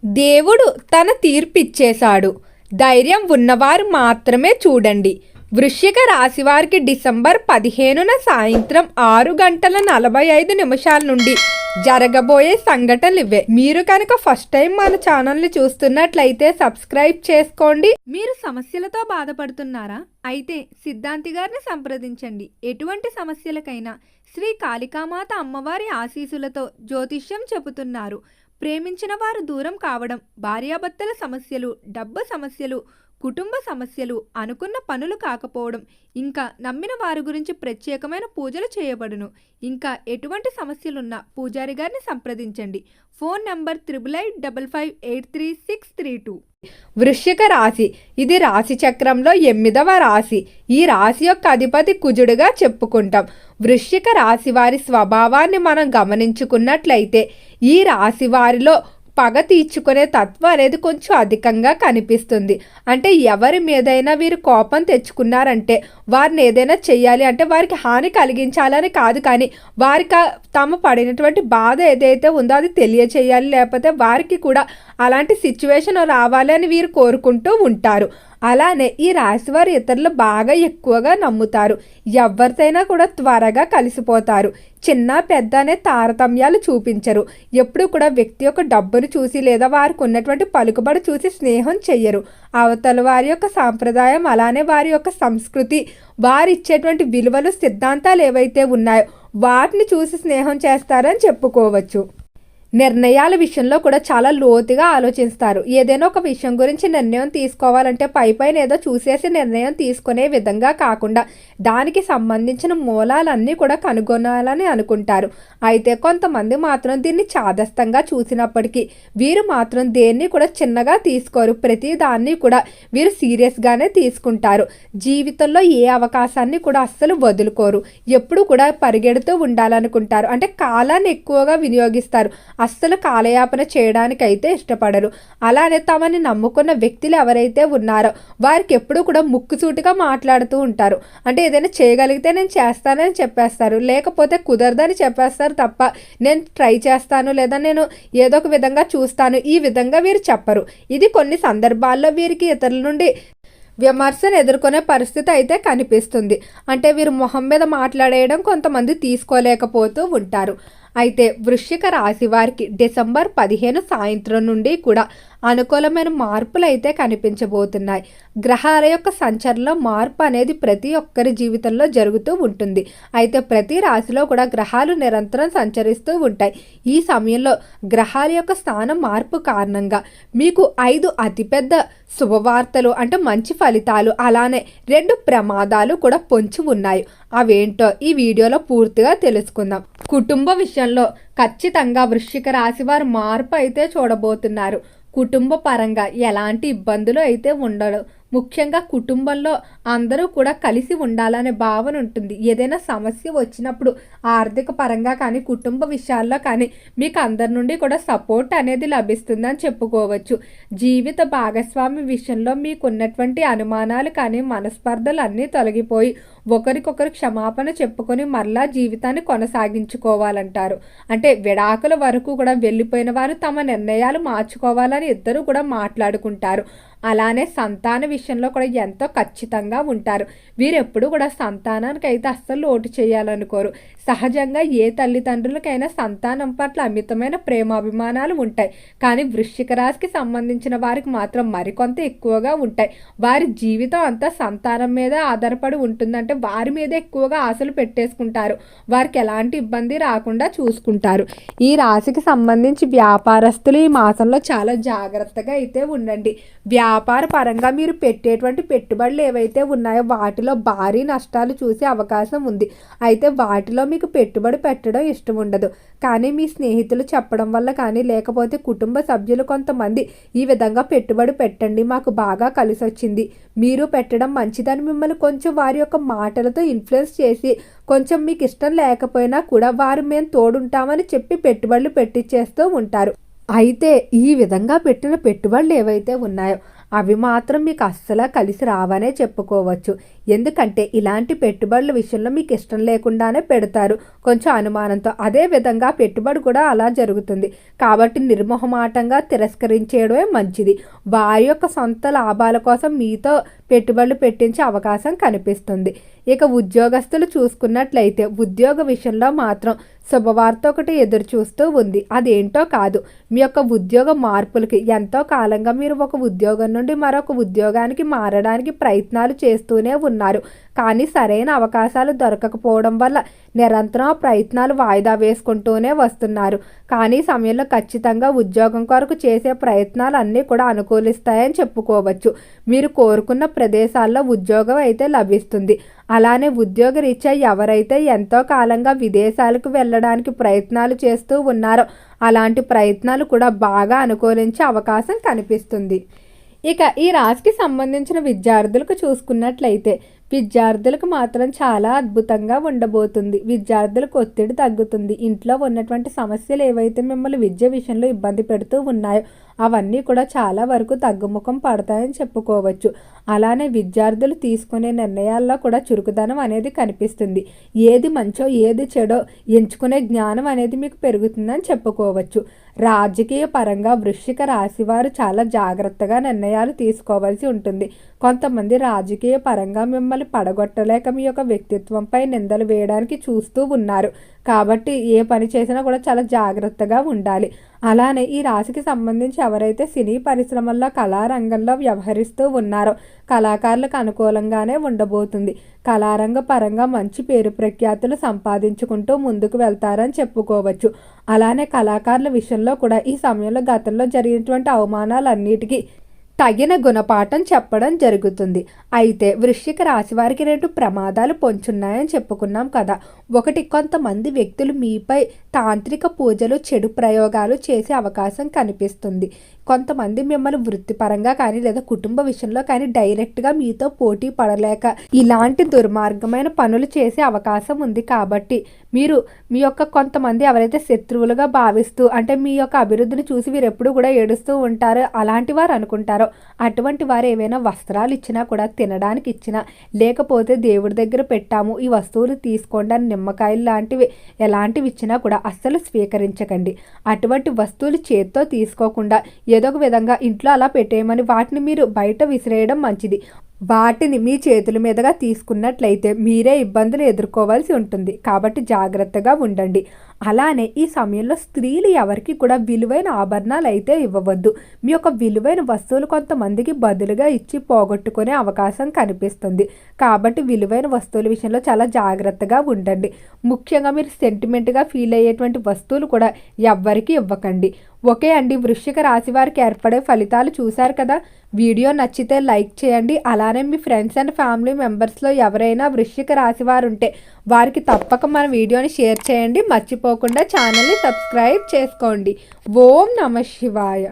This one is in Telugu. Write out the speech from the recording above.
దేవుడు తన తీర్పిచ్చేశాడు. ధైర్యం ఉన్నవారు మాత్రమే చూడండి. వృశ్చిక రాశివారికి డిసెంబర్ 15న సాయంత్రం 6:45 నుండి జరగబోయే సంఘటనలు ఇవే. మీరు కనుక ఫస్ట్ టైం మన ఛానల్ని చూస్తున్నట్లయితే సబ్స్క్రైబ్ చేసుకోండి. మీరు సమస్యలతో బాధపడుతున్నారా? అయితే సిద్ధాంతి గారిని సంప్రదించండి. ఎటువంటి సమస్యలకైనా శ్రీ కాళికామాత అమ్మవారి ఆశీస్సులతో జ్యోతిష్యం చెబుతున్నారు. ప్రేమించిన వారు దూరం కావడం, భార్యాభర్తల సమస్యలు, డబ్బు సమస్యలు, కుటుంబ సమస్యలు, అనుకున్న పనులు కాకపోవడం, ఇంకా నమ్మిన వారి గురించి ప్రత్యేకమైన పూజలు చేయబడును. ఇంకా ఎటువంటి సమస్యలున్నా పూజారి గారిని సంప్రదించండి. Phone number 8855533632. వృశ్చిక రాశి ఇది రాశి చక్రంలో 8వ రాశి. ఈ రాశి యొక్క అధిపతి కుజుడుగా చెప్పుకుంటాం. వృశ్చిక రాశి వారి స్వభావాన్ని మనం గమనించుకున్నట్లయితే ఈ రాశి వారిలో పగ తీర్చుకునే తత్వం అనేది కొంచెం అధికంగా కనిపిస్తుంది. అంటే ఎవరి మీదైనా వీరు కోపం తెచ్చుకున్నారంటే వారిని ఏదైనా చెయ్యాలి అంటే వారికి హాని కలిగించాలని కాదు, కానీ వారికి తాము పడినటువంటి బాధ ఏదైతే ఉందో అది తెలియచేయాలి, లేకపోతే వారికి కూడా అలాంటి సిచ్యువేషన్ రావాలి అని వీరు కోరుకుంటూ ఉంటారు. అలానే ఈ రాశివారు ఇతరులు బాగా ఎక్కువగా నమ్ముతారు. ఎవరితైనా కూడా త్వరగా కలిసిపోతారు. చిన్న పెద్ద అనే తారతమ్యాలు చూపించరు. ఎప్పుడు కూడా వ్యక్తి యొక్క డబ్బును చూసి లేదా వారికి ఉన్నటువంటి పలుకుబడి చూసి స్నేహం చెయ్యరు. అవతల వారి యొక్క సాంప్రదాయం, అలానే వారి యొక్క సంస్కృతి, వారు ఇచ్చేటువంటి విలువలు, సిద్ధాంతాలు ఏవైతే ఉన్నాయో వాటిని చూసి స్నేహం చేస్తారని చెప్పుకోవచ్చు. నిర్ణయాల విషయంలో కూడా చాలా లోతుగా ఆలోచిస్తారు. ఏదైనా ఒక విషయం గురించి నిర్ణయం తీసుకోవాలంటే పైపైన ఏదో చూసేసి నిర్ణయం తీసుకునే విధంగా కాకుండా దానికి సంబంధించిన మూలాలన్నీ కూడా కనుగొనాలని అనుకుంటారు. అయితే కొంతమంది మాత్రం దీన్ని చాదస్తంగా చూసినప్పటికీ వీరు మాత్రం దేన్ని కూడా చిన్నగా తీసుకోరు. ప్రతి దాన్ని కూడా వీరు సీరియస్గానే తీసుకుంటారు. జీవితంలో ఏ అవకాశాన్ని కూడా అస్సలు వదులుకోరు. ఎప్పుడు కూడా పరిగెడుతూ ఉండాలనుకుంటారు. అంటే కాలాన్ని ఎక్కువగా వినియోగిస్తారు. అస్సలు కాలయాపన చేయడానికైతే ఇష్టపడరు. అలానే తమని నమ్ముకున్న వ్యక్తులు ఎవరైతే ఉన్నారో వారికి ఎప్పుడు కూడా ముక్కుసూటిగా మాట్లాడుతూ ఉంటారు. అంటే ఏదైనా చేయగలిగితే నేను చేస్తానని చెప్పేస్తారు, లేకపోతే కుదరదని చెప్పేస్తారు తప్ప నేను ట్రై చేస్తాను లేదా నేను ఏదో ఒక విధంగా చూస్తాను ఈ విధంగా వీరు చెప్పరు. ఇది కొన్ని సందర్భాల్లో వీరికి ఇతరుల నుండి విమర్శను ఎదుర్కొనే పరిస్థితి అయితే కనిపిస్తుంది. అంటే వీరు మొహం మీద మాట్లాడేయడం కొంతమంది తీసుకోలేకపోతూ ఉంటారు. అయితే వృశ్చిక రాశి వారికి డిసెంబర్ 15 సాయంత్రం నుండి కూడా అనుకూలమైన మార్పులు అయితే కనిపించబోతున్నాయి. గ్రహాల యొక్క సంచలనంలో మార్పు అనేది ప్రతి ఒక్కరి జీవితంలో జరుగుతూ ఉంటుంది. అయితే ప్రతి రాశిలో కూడా గ్రహాలు నిరంతరం సంచరిస్తూ ఉంటాయి. ఈ సమయంలో గ్రహాల యొక్క స్థానం మార్పు కారణంగా మీకు 5 అతిపెద్ద శుభవార్తలు అంటే మంచి ఫలితాలు, అలానే 2 ప్రమాదాలు కూడా పొంచి ఉన్నాయి. అవేంటో ఈ వీడియోలో పూర్తిగా తెలుసుకుందాం. కుటుంబ విషయంలో ఖచ్చితంగా వృశ్చిక రాశి వారు మార్పు అయితే చూడబోతున్నారు. కుటుంబ పరంగా ఎలాంటి ఇబ్బందులు అయితే ఉండవు. ముఖ్యంగా కుటుంబంలో అందరూ కూడా కలిసి ఉండాలనే భావన ఉంటుంది. ఏదైనా సమస్య వచ్చినప్పుడు ఆర్థిక పరంగా కానీ కుటుంబ విషయాల్లో కానీ మీకు అందరి నుండి కూడా సపోర్ట్ అనేది లభిస్తుందని చెప్పుకోవచ్చు. జీవిత భాగస్వామి విషయంలో మీకు ఉన్నటువంటి అనుమానాలు కానీ మనస్పర్ధలు అన్నీ తొలగిపోయి ఒకరికొకరు క్షమాపణ చెప్పుకొని మరలా జీవితాన్ని కొనసాగించుకోవాలంటారు. అంటే విడాకుల వరకు కూడా వెళ్ళిపోయిన వారు తమ నిర్ణయాలు మార్చుకోవాలని ఇద్దరు కూడా మాట్లాడుకుంటారు. అలానే సంతాన విషయంలో కూడా ఎంతో ఖచ్చితంగా ఉంటారు. వీరెప్పుడు కూడా సంతానానికి అయితే అస్సలు లోటు చేయాలనుకోరు. సహజంగా ఏ తల్లిదండ్రులకైనా సంతానం పట్ల అమితమైన ప్రేమాభిమానాలు ఉంటాయి. కానీ వృశ్చిక రాశికి సంబంధించిన వారికి మాత్రం మరికొంత ఎక్కువగా ఉంటాయి. వారి జీవితం అంతా సంతానం మీద ఆధారపడి ఉంటుందంటే వారి మీద ఎక్కువగా ఆశలు పెట్టేసుకుంటారు. వారికి ఎలాంటి ఇబ్బంది రాకుండా చూసుకుంటారు. ఈ రాశికి సంబంధించి వ్యాపారస్తులు ఈ మాసంలో చాలా జాగ్రత్తగా అయితే ఉండండి. వ్యాపార పరంగా మీరు పెట్టేటువంటి పెట్టుబడులు ఏవైతే ఉన్నాయో వాటిలో భారీ నష్టాలు చూసే అవకాశం ఉంది. అయితే వాటిలో మీకు పెట్టుబడి పెట్టడం ఇష్టం ఉండదు. కానీ మీ స్నేహితులు చెప్పడం వల్ల కానీ లేకపోతే కుటుంబ సభ్యులు కొంతమంది ఈ విధంగా పెట్టుబడి పెట్టండి, మాకు బాగా కలిసి వచ్చింది, మీరు పెట్టడం మంచిదని మిమ్మల్ని కొంచెం వారి యొక్క మాటలతో ఇన్ఫ్లుయెన్స్ చేసి కొంచెం మీకు ఇష్టం లేకపోయినా కూడా వారు మేము తోడుంటామని చెప్పి పెట్టుబడులు పెట్టించేస్తూ ఉంటారు. అయితే ఈ విధంగా పెట్టిన పెట్టుబడులు ఏవైతే ఉన్నాయో అవి మాత్రం మీకు అస్సలు కలిసి రావనే చెప్పుకోవచ్చు. ఎందుకంటే ఇలాంటి పెట్టుబడుల విషయంలో మీకు ఇష్టం లేకుండానే పెడతారు, కొంచెం అనుమానంతో. అదే విధంగా పెట్టుబడి కూడా అలా జరుగుతుంది. కాబట్టి నిర్మోహమాటంగా తిరస్కరించేయడమే మంచిది. వారి యొక్క సొంత లాభాల కోసం మీతో పెట్టుబడులు పెట్టించే అవకాశం కనిపిస్తుంది. ఇక ఉద్యోగస్తులు చూసుకున్నట్లయితే ఉద్యోగ విషయంలో మాత్రం శుభవార్త ఒకటి ఎదురు చూస్తూ ఉంది. అదేంటో కాదు, మీ యొక్క ఉద్యోగ మార్పులకి ఎంతో కాలంగా మీరు ఒక ఉద్యోగం నుండి మరొక ఉద్యోగానికి మారడానికి ప్రయత్నాలు చేస్తూనే ఉన్నారు. కానీ సరైన అవకాశాలు దొరకకపోవడం వల్ల నిరంతరం ప్రయత్నాలు వాయిదా వేసుకుంటూనే వస్తున్నారు. కానీ సమయంలో ఖచ్చితంగా ఉద్యోగం కొరకు చేసే ప్రయత్నాలు అన్నీ కూడా అనుకూలిస్తాయని చెప్పుకోవచ్చు. మీరు కోరుకున్న ప్రదేశాల్లో ఉద్యోగం అయితే లభిస్తుంది. అలానే ఉద్యోగ రీత్యా ఎవరైతే ఎంతో కాలంగా విదేశాలకు వెళ్ళడానికి ప్రయత్నాలు చేస్తూ ఉన్నారో అలాంటి ప్రయత్నాలు కూడా బాగా అనుకూలించే అవకాశం కనిపిస్తుంది. ఇక ఈ రాశికి సంబంధించిన విద్యార్థులకు చూసుకున్నట్లయితే విద్యార్థులకు మాత్రం చాలా అద్భుతంగా ఉండబోతుంది. విద్యార్థులకు ఒత్తిడి తగ్గుతుంది. ఇంట్లో ఉన్నటువంటి సమస్యలు ఏవైతే మిమ్మల్ని విద్య విషయంలో ఇబ్బంది పెడుతూ ఉన్నాయో అవన్నీ కూడా చాలా వరకు తగ్గుముఖం పడతాయని చెప్పుకోవచ్చు. అలానే విద్యార్థులు తీసుకునే నిర్ణయాల్లో కూడా చురుకుదనం అనేది కనిపిస్తుంది. ఏది మంచో ఏది చెడో ఎంచుకునే జ్ఞానం అనేది మీకు పెరుగుతుందని చెప్పుకోవచ్చు. రాజకీయ పరంగా వృశ్చిక రాశి వారు చాలా జాగ్రత్తగా నిర్ణయాలు తీసుకోవాల్సి ఉంటుంది. కొంతమంది రాజకీయ పరంగా మిమ్మల్ని పడగొట్టలేక మీ యొక్క వ్యక్తిత్వంపై నిందలు వేయడానికి చూస్తూ ఉన్నారు. కాబట్టి ఏ పని చేసినా కూడా చాలా జాగ్రత్తగా ఉండాలి. అలానే ఈ రాశికి సంబంధించి ఎవరైతే సినీ పరిశ్రమల్లో కళారంగంలో వ్యవహరిస్తూ ఉన్నారో కళాకారులకు అనుకూలంగానే ఉండబోతుంది. కళారంగ పరంగా మంచి పేరు ప్రఖ్యాతులు సంపాదించుకుంటూ ముందుకు వెళ్తారని చెప్పుకోవచ్చు. అలానే కళాకారుల విషయంలో కూడా ఈ సమయంలో గతంలో జరిగినటువంటి అవమానాలన్నిటికీ తగిన గుణపాఠం చెప్పడం జరుగుతుంది. అయితే వృశ్చిక రాశి వారికి 2 ప్రమాదాలు పొంచున్నాయని చెప్పుకున్నాం కదా. ఒకటి, కొంతమంది వ్యక్తులు మీపై తాంత్రిక పూజలు చెడు ప్రయోగాలు చేసే అవకాశం కనిపిస్తుంది. కొంతమంది మిమ్మల్ని వృత్తిపరంగా కానీ లేదా కుటుంబ విషయంలో కానీ డైరెక్ట్గా మీతో పోటీ పడలేక ఇలాంటి దుర్మార్గమైన పనులు చేసే అవకాశం ఉంది. కాబట్టి మీరు మీ యొక్క కొంతమంది ఎవరైతే శత్రువులుగా భావిస్తూ అంటే మీ యొక్క అభివృద్ధిని చూసి వీరు ఎప్పుడు కూడా ఏడుస్తూ ఉంటారో అలాంటి వారు అనుకుంటారో అటువంటి వారు ఏవైనా వస్త్రాలు ఇచ్చినా కూడా తినడానికి ఇచ్చినా లేకపోతే దేవుడి దగ్గర పెట్టాము ఈ వస్తువులు తీసుకోండి అని నిమ్మకాయలు లాంటివి ఎలాంటివి ఇచ్చినా కూడా అస్సలు స్వీకరించకండి. అటువంటి వస్తువులు చేత్తో తీసుకోకుండా ఏదో ఒక విధంగా ఇంట్లో అలా పెట్టేయమని వాటిని మీరు బయట విసిరేయడం మంచిది. వాటిని మీ చేతుల మీదుగా తీసుకున్నట్లయితే మీరే ఇబ్బందులు ఎదుర్కోవాల్సి ఉంటుంది. కాబట్టి జాగ్రత్తగా ఉండండి. అలానే ఈ సమయంలో స్త్రీలు ఎవరికి కూడా విలువైన ఆభరణాలు అయితే ఇవ్వవద్దు. మీ యొక్క విలువైన వస్తువులు కొంతమందికి బదులుగా ఇచ్చి పోగొట్టుకునే అవకాశం కనిపిస్తుంది. కాబట్టి విలువైన వస్తువుల విషయంలో చాలా జాగ్రత్తగా ఉండండి. ముఖ్యంగా మీరు సెంటిమెంట్గా ఫీల్ అయ్యేటువంటి వస్తువులు కూడా ఎవ్వరికి ఇవ్వకండి. ఓకే అండి, వృశ్చిక రాశి వారికి ఏర్పడే ఫలితాలు చూశారు కదా. వీడియో నచ్చితే లైక్ చేయండి. అలానే మీ ఫ్రెండ్స్ అండ్ ఫ్యామిలీ మెంబర్స్లో ఎవరైనా వృశ్చిక రాశి వారు ఉంటే వారికి తప్పక మన వీడియోని షేర్ చేయండి. మర్చిపోకుండా ఛానల్ని సబ్స్క్రైబ్ చేసుకోండి. ఓం నమః శివాయ.